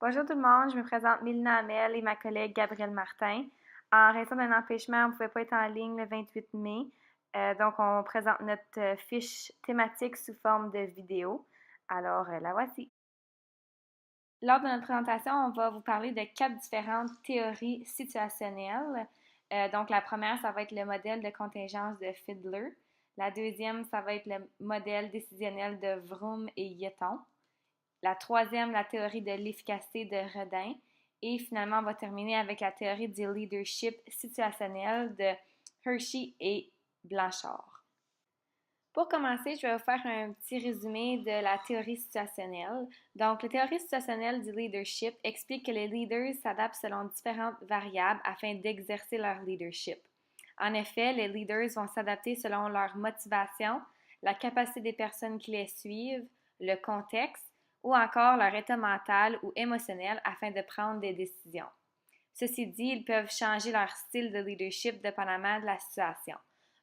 Bonjour tout le monde, je me présente Mélina Hamel et ma collègue Gabrielle Martin. En raison d'un empêchement, on ne pouvait pas être en ligne le 28 mai, donc on présente notre fiche thématique sous forme de vidéo. Alors, la voici. Lors de notre présentation, on va vous parler de 4 différentes théories situationnelles. Donc, la première, ça va être le modèle de contingence de Fiedler. La deuxième, ça va être le modèle décisionnel de Vroom et Yetton. La troisième, la théorie de l'efficacité de Redin. Et finalement, on va terminer avec la théorie du leadership situationnel de Hershey et Blanchard. Pour commencer, je vais vous faire un petit résumé de la théorie situationnelle. Donc, la théorie situationnelle du leadership explique que les leaders s'adaptent selon différentes variables afin d'exercer leur leadership. En effet, les leaders vont s'adapter selon leur motivation, la capacité des personnes qui les suivent, le contexte ou encore leur état mental ou émotionnel afin de prendre des décisions. Ceci dit, ils peuvent changer leur style de leadership dépendamment de la situation.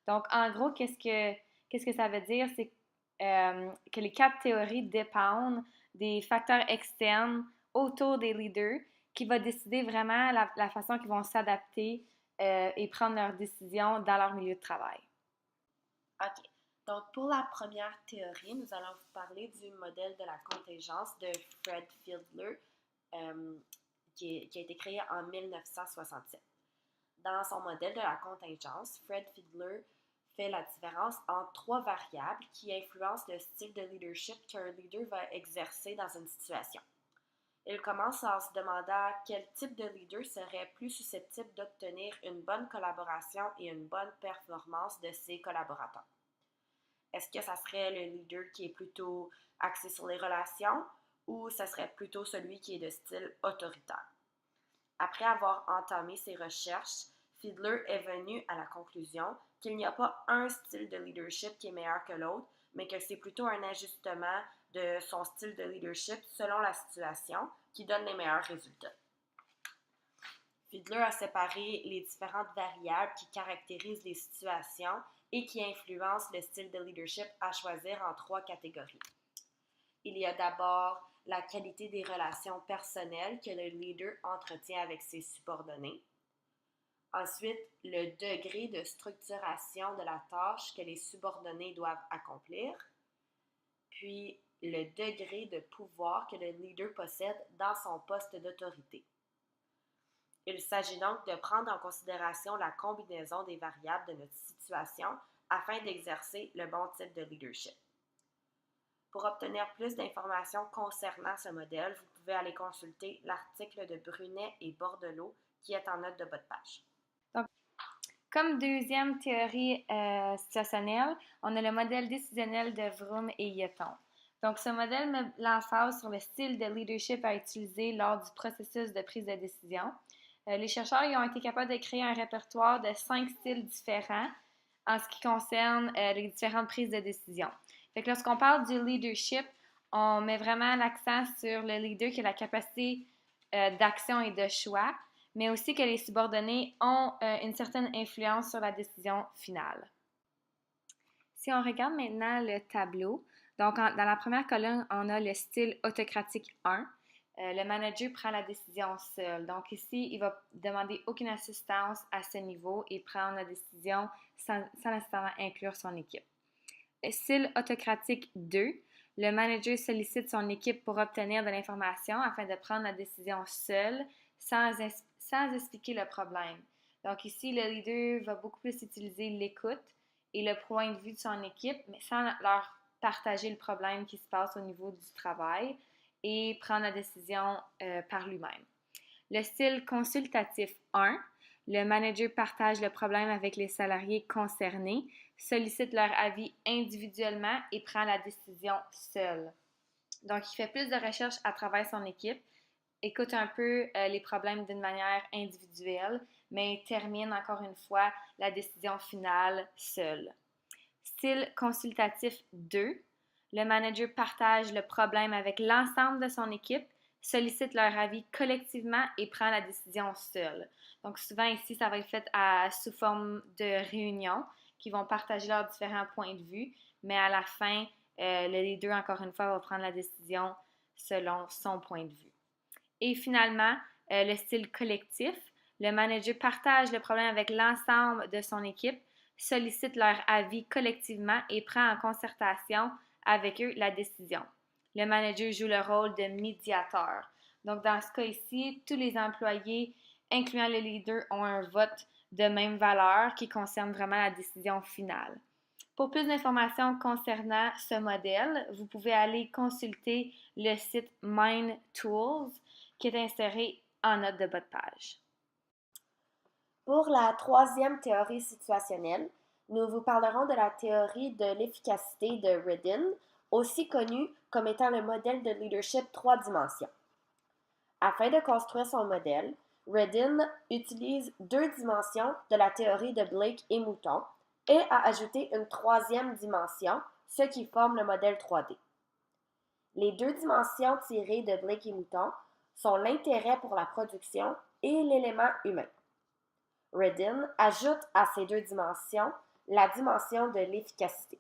Donc, en gros, qu'est-ce que ça veut dire? C'est que les 4 théories dépendent des facteurs externes autour des leaders qui vont décider vraiment la façon qu'ils vont s'adapter et prendre leurs décisions dans leur milieu de travail. OK. Donc, pour la première théorie, nous allons vous parler du modèle de la contingence de Fred Fiedler, qui a été créé en 1967. Dans son modèle de la contingence, Fred Fiedler fait la différence entre 3 variables qui influencent le style de leadership qu'un leader va exercer dans une situation. Il commence en se demandant quel type de leader serait plus susceptible d'obtenir une bonne collaboration et une bonne performance de ses collaborateurs. Est-ce que ça serait le leader qui est plutôt axé sur les relations ou ça serait plutôt celui qui est de style autoritaire? Après avoir entamé ses recherches, Fiedler est venu à la conclusion qu'il n'y a pas un style de leadership qui est meilleur que l'autre, mais que c'est plutôt un ajustement de son style de leadership selon la situation qui donne les meilleurs résultats. Fiedler a séparé les différentes variables qui caractérisent les situations et qui influencent le style de leadership à choisir en 3 catégories. Il y a d'abord la qualité des relations personnelles que le leader entretient avec ses subordonnés. Ensuite, le degré de structuration de la tâche que les subordonnés doivent accomplir. Puis, le degré de pouvoir que le leader possède dans son poste d'autorité. Il s'agit donc de prendre en considération la combinaison des variables de notre situation afin d'exercer le bon type de leadership. Pour obtenir plus d'informations concernant ce modèle, vous pouvez aller consulter l'article de Brunet et Bordelot qui est en note de bas de page. Donc, comme deuxième théorie situationnelle, on a le modèle décisionnel de Vroom et Yetton. Donc, ce modèle met l'emphase sur le style de leadership à utiliser lors du processus de prise de décision. Les chercheurs ont été capables de créer un répertoire de 5 styles différents en ce qui concerne les différentes prises de décision. Fait que lorsqu'on parle du leadership, on met vraiment l'accent sur le leader qui a la capacité d'action et de choix, mais aussi que les subordonnés ont une certaine influence sur la décision finale. Si on regarde maintenant le tableau, donc dans la première colonne, on a le style autocratique 1. Le manager prend la décision seul. Donc ici, il va demander aucune assistance à ce niveau et prendre la décision sans nécessairement inclure son équipe. Le style autocratique 2. Le manager sollicite son équipe pour obtenir de l'information afin de prendre la décision seul sans expliquer le problème. Donc ici, le leader va beaucoup plus utiliser l'écoute et le point de vue de son équipe, mais sans leur partager le problème qui se passe au niveau du travail et prendre la décision par lui-même. Le style consultatif 1, le manager partage le problème avec les salariés concernés, sollicite leur avis individuellement et prend la décision seul. Donc, il fait plus de recherches à travers son équipe, écoute un peu les problèmes d'une manière individuelle, mais termine encore une fois la décision finale seul. Style consultatif 2, le manager partage le problème avec l'ensemble de son équipe, sollicite leur avis collectivement et prend la décision seul. Donc souvent ici, ça va être fait sous forme de réunion qui vont partager leurs différents points de vue, mais à la fin, le leader, encore une fois, va prendre la décision selon son point de vue. Et finalement, le style collectif. Le manager partage le problème avec l'ensemble de son équipe, sollicite leur avis collectivement et prend en concertation avec eux la décision. Le manager joue le rôle de médiateur. Donc, dans ce cas ici, tous les employés, incluant le leader, ont un vote de même valeur qui concerne vraiment la décision finale. Pour plus d'informations concernant ce modèle, vous pouvez aller consulter le site Mind Tools qui est inséré en note de bas de page. Pour la troisième théorie situationnelle, nous vous parlerons de la théorie de l'efficacité de Redin, aussi connue comme étant le modèle de leadership 3 dimensions. Afin de construire son modèle, Redin utilise 2 dimensions de la théorie de Blake et Mouton et a ajouté une 3e dimension, ce qui forme le modèle 3D. Les 2 dimensions tirées de Blake et Mouton sont l'intérêt pour la production et l'élément humain. Redin ajoute à ces 2 dimensions la dimension de l'efficacité.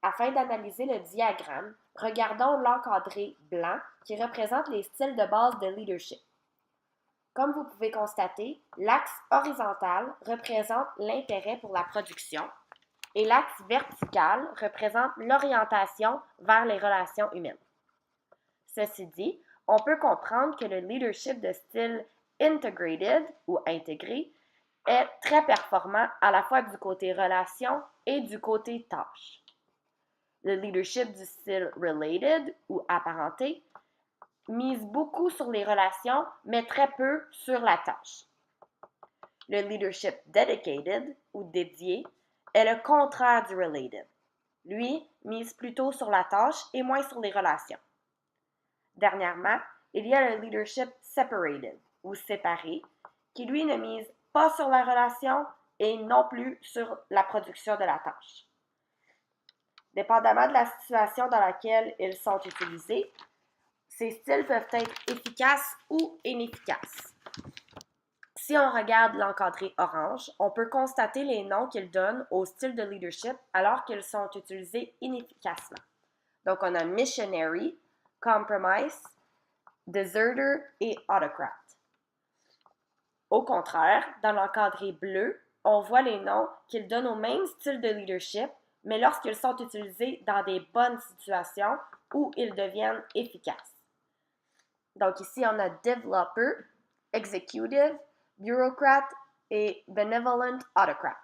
Afin d'analyser le diagramme, regardons l'encadré blanc qui représente les styles de base de leadership. Comme vous pouvez constater, l'axe horizontal représente l'intérêt pour la production et l'axe vertical représente l'orientation vers les relations humaines. Ceci dit, on peut comprendre que le leadership de style integrated ou intégré est très performant à la fois du côté relation et du côté tâche. Le leadership du style related ou apparenté mise beaucoup sur les relations, mais très peu sur la tâche. Le leadership dedicated ou dédié est le contraire du related. Lui mise plutôt sur la tâche et moins sur les relations. Dernièrement, il y a le leadership separated ou séparé, qui lui ne mise pas sur la relation et non plus sur la production de la tâche. Dépendamment de la situation dans laquelle ils sont utilisés, ces styles peuvent être efficaces ou inefficaces. Si on regarde l'encadré orange, on peut constater les noms qu'ils donnent au style de leadership alors qu'ils sont utilisés inefficacement. Donc, on a missionary, compromise, deserter et autocrat. Au contraire, dans l'encadré bleu, on voit les noms qu'ils donnent au même style de leadership, mais lorsqu'ils sont utilisés dans des bonnes situations où ils deviennent efficaces. Donc ici, on a developer, executive, bureaucrat et benevolent autocrat.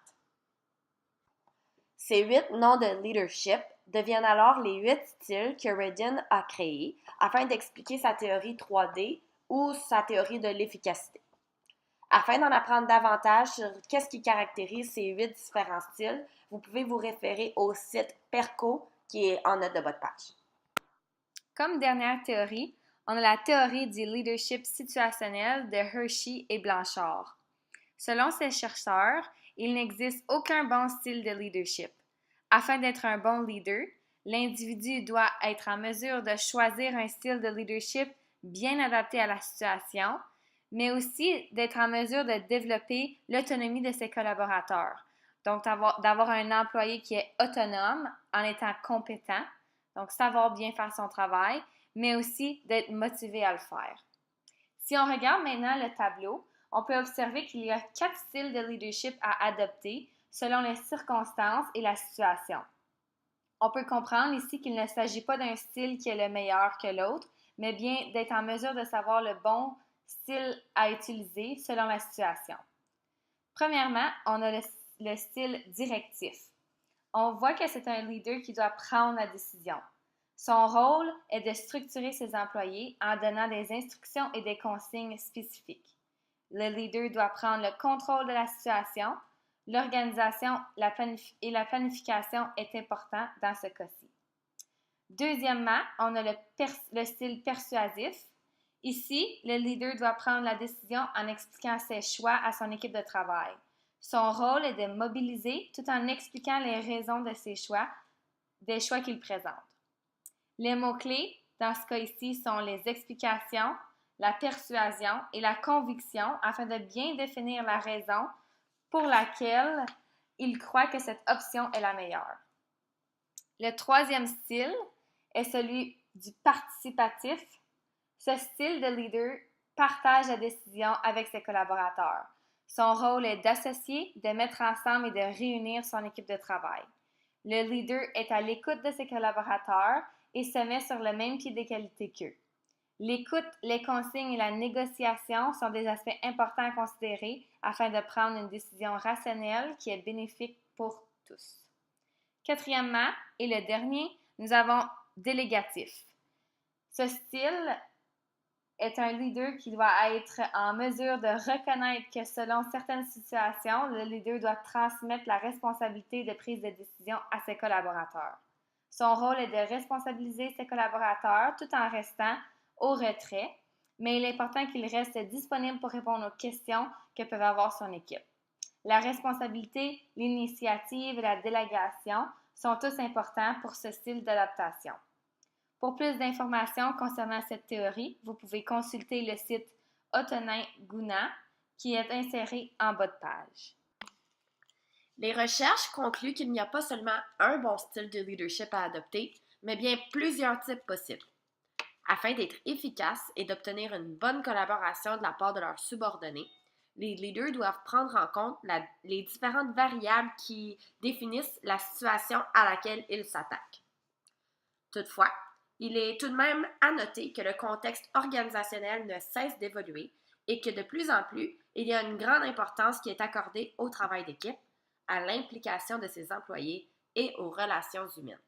Ces 8 noms de leadership deviennent alors les 8 styles que Redin a créés afin d'expliquer sa théorie 3D ou sa théorie de l'efficacité. Afin d'en apprendre davantage sur qu'est-ce qui caractérise ces 8 différents styles, vous pouvez vous référer au site Perco qui est en note de bas de page. Comme dernière théorie, on a la théorie du leadership situationnel de Hershey et Blanchard. Selon ces chercheurs, il n'existe aucun bon style de leadership. Afin d'être un bon leader, l'individu doit être en mesure de choisir un style de leadership bien adapté à la situation, mais aussi d'être en mesure de développer l'autonomie de ses collaborateurs. Donc, d'avoir un employé qui est autonome en étant compétent, donc savoir bien faire son travail, mais aussi d'être motivé à le faire. Si on regarde maintenant le tableau, on peut observer qu'il y a 4 styles de leadership à adopter selon les circonstances et la situation. On peut comprendre ici qu'il ne s'agit pas d'un style qui est le meilleur que l'autre, mais bien d'être en mesure de savoir le bon style à utiliser selon la situation. Premièrement, on a le style directif. On voit que c'est un leader qui doit prendre la décision. Son rôle est de structurer ses employés en donnant des instructions et des consignes spécifiques. Le leader doit prendre le contrôle de la situation. L'organisation et la planification est important dans ce cas-ci. Deuxièmement, on a le style persuasif. Ici, le leader doit prendre la décision en expliquant ses choix à son équipe de travail. Son rôle est de mobiliser tout en expliquant les raisons de ses choix, des choix qu'il présente. Les mots-clés, dans ce cas ici, sont les explications, la persuasion et la conviction afin de bien définir la raison pour laquelle il croit que cette option est la meilleure. Le troisième style est celui du participatif. Ce style de leader partage la décision avec ses collaborateurs. Son rôle est d'associer, de mettre ensemble et de réunir son équipe de travail. Le leader est à l'écoute de ses collaborateurs et se met sur le même pied d'égalité qu'eux. L'écoute, les consignes et la négociation sont des aspects importants à considérer afin de prendre une décision rationnelle qui est bénéfique pour tous. Quatrièmement, et le dernier, nous avons délégatif. Ce style est un leader qui doit être en mesure de reconnaître que selon certaines situations, le leader doit transmettre la responsabilité de prise de décision à ses collaborateurs. Son rôle est de responsabiliser ses collaborateurs tout en restant au retrait, mais il est important qu'il reste disponible pour répondre aux questions que peuvent avoir son équipe. La responsabilité, l'initiative et la délégation sont tous importants pour ce style d'adaptation. Pour plus d'informations concernant cette théorie, vous pouvez consulter le site Otonin-Guna qui est inséré en bas de page. Les recherches concluent qu'il n'y a pas seulement un bon style de leadership à adopter, mais bien plusieurs types possibles. Afin d'être efficaces et d'obtenir une bonne collaboration de la part de leurs subordonnés, les leaders doivent prendre en compte les différentes variables qui définissent la situation à laquelle ils s'attaquent. Toutefois, il est tout de même à noter que le contexte organisationnel ne cesse d'évoluer et que de plus en plus, il y a une grande importance qui est accordée au travail d'équipe, à l'implication de ses employés et aux relations humaines.